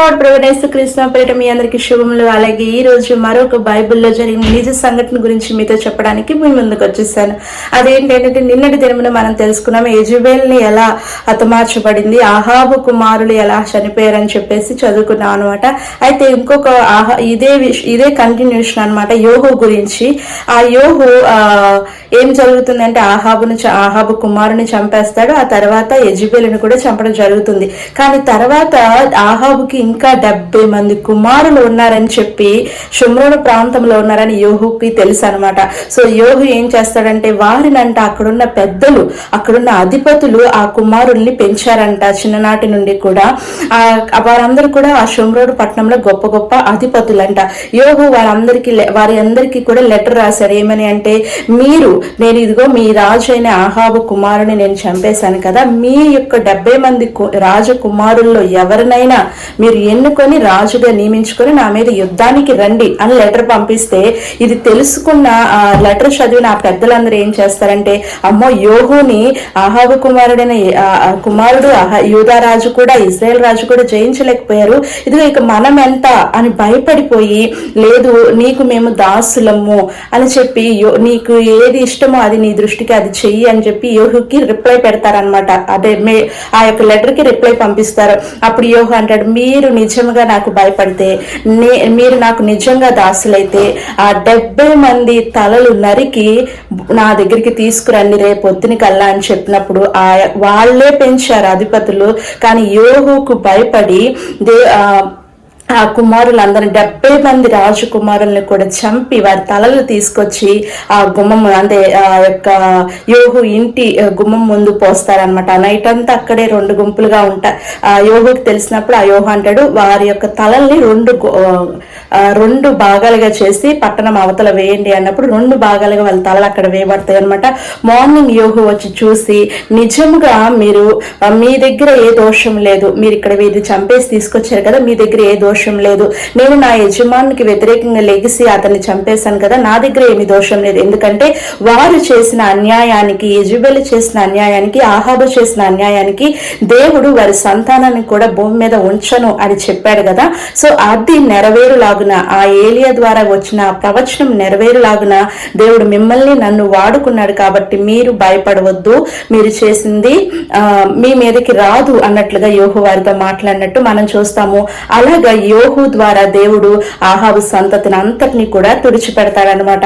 Lord యేసుక్రీస్తు పేరిట మీ అందరికీ శుభములు. అలాగే ఈ రోజు మరొక బైబిల్లో జరిగిన నిజ సంఘటన గురించి మీతో చెప్పడానికి మీ ముందుకు వచ్చేసాను. అదేంటంటే నిన్నటి దినమున మనం తెలుసుకున్నాము యెజబెల్ని ఎలా హతమార్చబడింది, ఆహాబు కుమారులు ఎలా చనిపోయారని చెప్పేసి చదువుకున్నాం అనమాట. అయితే ఇంకొక ఇదే కంటిన్యూషన్ అనమాట యోహు గురించి. ఆ యోహు ఏం జరుగుతుందంటే ఆహాబు కుమారుని చంపేస్తాడు. ఆ తర్వాత యెజబెలుని కూడా చంపడం జరుగుతుంది. కానీ తర్వాత ఆహాబుకి ఇంకా 70 మంది కుమారులు ఉన్నారని చెప్పి షుమ్రోను ప్రాంతంలో ఉన్నారని యోహుకి తెలుసు అనమాట. సో యోహు ఏం చేస్తాడంటే వారినంట అక్కడున్న పెద్దలు, అక్కడున్న అధిపతులు ఆ కుమారుల్ని పెంచారంట చిన్ననాటి నుండి కూడా. వారందరూ కూడా ఆ షుమ్రోను పట్టణంలో గొప్ప గొప్ప అధిపతులంట. యోహు వారి అందరికీ కూడా లెటర్ రాశారు. ఏమని అంటే, నేను ఇదిగో మీ రాజు అయిన ఆహాబు కుమారుని నేను చంపేశాను కదా, మీ యొక్క 70 మంది రాజకుమారుల్లో ఎవరినైనా మీరు ఎన్నుకొని రాజుగా నియమించుకొని నా మీద యుద్ధానికి రండి అని లెటర్ పంపిస్తే, ఇది తెలుసుకున్న ఆ లెటర్ చదివిన ఆ పెద్దలందరూ ఏం చేస్తారంటే, అమ్మో యోహుని ఆహాబు కుమారుడు యూదా రాజు కూడా ఇజ్రాయెల్ రాజు కూడా జయించలేకపోయారు, ఇదిగో ఇక మనం ఎంత అని భయపడిపోయి, లేదు నీకు మేము దాసులము అని చెప్పి నీకు ఏది ఇష్టమో అది నీ దృష్టికి అది చెయ్యి అని చెప్పి యోహుకి రిప్లై పెడతారనమాట. అదే ఆ యొక్క లెటర్ కి రిప్లై పంపిస్తారు. అప్పుడు యోహు అంటాడు, మీరు నిజంగా నాకు భయపడితే, మీరు నాకు నిజంగా దాసులైతే ఆ 70 మంది తలలు నరికి నా దగ్గరికి తీసుకురండి రేపొద్దుని కల్లా అని చెప్పినప్పుడు వాళ్ళే పెంచారు అధిపతులు. కానీ యోహుకు భయపడి ఆ కుమారులందరూ 70 మంది రాజకుమారుల్ని కూడా చంపి వారి తలలు తీసుకొచ్చి ఆ గుమ్మం అంటే ఆ యొక్క యోహు ఇంటి గుమ్మం ముందు పోస్తారనమాట. నైట్ అంతా అక్కడే 2 గుంపులుగా ఉంటారు. ఆ యోహుకి తెలిసినప్పుడు ఆ యోహు అంటాడు, వారి యొక్క తలల్ని 2 భాగాలుగా చేసి పట్టణం అవతల వేయండి అన్నప్పుడు 2 భాగాలుగా వాళ్ళ తలలు అక్కడ వేయబడతాయి అనమాట. మార్నింగ్ యోహు వచ్చి చూసి, నిజంగా మీ దగ్గర ఏ దోషం లేదు, మీరు ఇక్కడ వీరిని చంపేసి తీసుకొచ్చారు కదా, మీ దగ్గర ఏ దోషం లేదు, నేను నా యజమానికి వ్యతిరేకంగా లెగిసి అతన్ని చంపేశాను కదా, నా దగ్గర ఏమి దోషం లేదు. ఎందుకంటే వారు చేసిన అన్యాయానికి, యెజబెలు చేసిన అన్యాయానికి, ఆహాబు చేసిన అన్యాయానికి దేవుడు వారి సంతానాన్ని కూడా భూమి మీద ఉంచను అని చెప్పాడు కదా. సో అది నెరవేరులాగున, ఆ ఏలియా ద్వారా వచ్చిన ప్రవచనం నెరవేరులాగున దేవుడు మిమ్మల్ని నన్ను వాడుకున్నాడు. కాబట్టి మీరు భయపడవద్దు, మీరు చేసింది మీ మీదకి రాదు అన్నట్లుగా యోహు వారితో మాట్లాడినట్టు మనం చూస్తాము. అలాగా యోహు ద్వారా దేవుడు ఆహాబు సంతతిని అంతటిని కూడా తుడిచిపెడతాడనమాట.